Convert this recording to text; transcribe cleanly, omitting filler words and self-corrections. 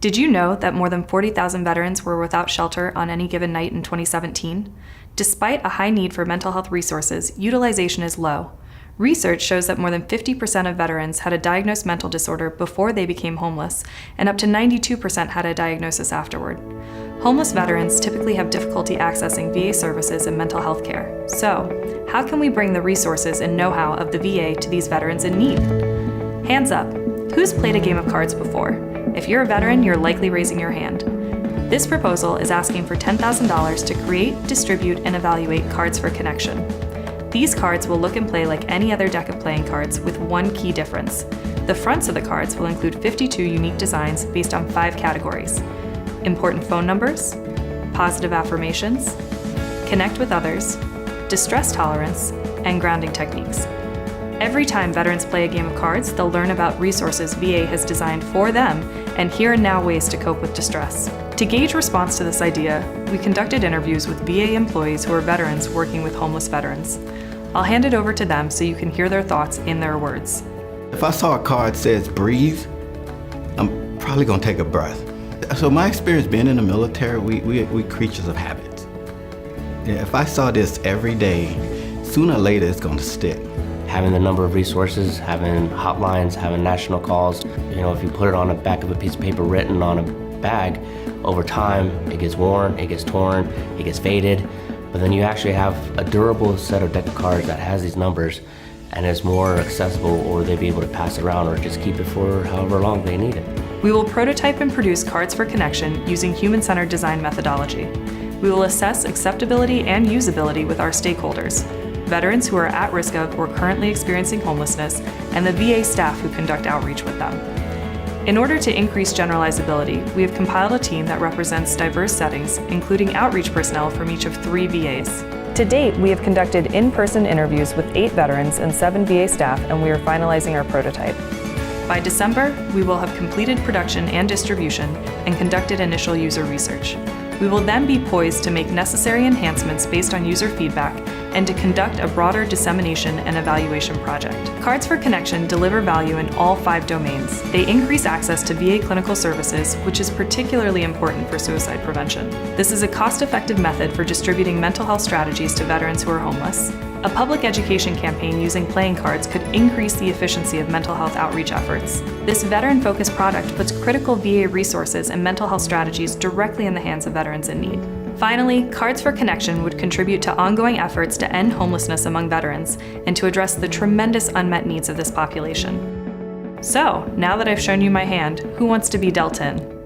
Did you know that more than 40,000 veterans were without shelter on any given night in 2017? Despite a high need for mental health resources, utilization is low. Research shows that more than 50% of veterans had a diagnosed mental disorder before they became homeless, and up to 92% had a diagnosis afterward. Homeless veterans typically have difficulty accessing VA services and mental health care. So, how can we bring the resources and know-how of the VA to these veterans in need? Hands up, who's played a game of cards before? If you're a veteran, you're likely raising your hand. This proposal is asking for $10,000 to create, distribute, and evaluate Cards for Connection. These cards will look and play like any other deck of playing cards with one key difference. The fronts of the cards will include 52 unique designs based on 5 categories: important phone numbers, positive affirmations, connect with others, distress tolerance, and grounding techniques. Every time veterans play a game of cards, they'll learn about resources VA has designed for them and here and now ways to cope with distress. To gauge response to this idea, we conducted interviews with VA employees who are veterans working with homeless veterans. I'll hand it over to them so you can hear their thoughts in their words. If I saw a card that says breathe, I'm probably gonna take a breath. So my experience being in the military, we creatures of habits. If I saw this every day, sooner or later it's gonna stick. Having the number of resources, having hotlines, having national calls, if you put it on the back of a piece of paper written on a bag, over time it gets worn, it gets torn, it gets faded, but then you actually have a durable set of deck of cards that has these numbers and is more accessible, or they'd be able to pass it around or just keep it for however long they need it. We will prototype and produce Cards for Connection using human-centered design methodology. We will assess acceptability and usability with our stakeholders, veterans who are at risk of or currently experiencing homelessness, and the VA staff who conduct outreach with them. In order to increase generalizability, we have compiled a team that represents diverse settings, including outreach personnel from each of 3 VAs. To date, we have conducted in-person interviews with 8 veterans and 7 VA staff, and we are finalizing our prototype. By December, we will have completed production and distribution and conducted initial user research. We will then be poised to make necessary enhancements based on user feedback and to conduct a broader dissemination and evaluation project. Cards for Connection deliver value in all 5 domains. They increase access to VA clinical services, which is particularly important for suicide prevention. This is a cost-effective method for distributing mental health strategies to veterans who are homeless. A public education campaign using playing cards could increase the efficiency of mental health outreach efforts. This veteran-focused product puts critical VA resources and mental health strategies directly in the hands of veterans in need. Finally, Cards for Connection would contribute to ongoing efforts to end homelessness among veterans and to address the tremendous unmet needs of this population. So, now that I've shown you my hand, who wants to be dealt in?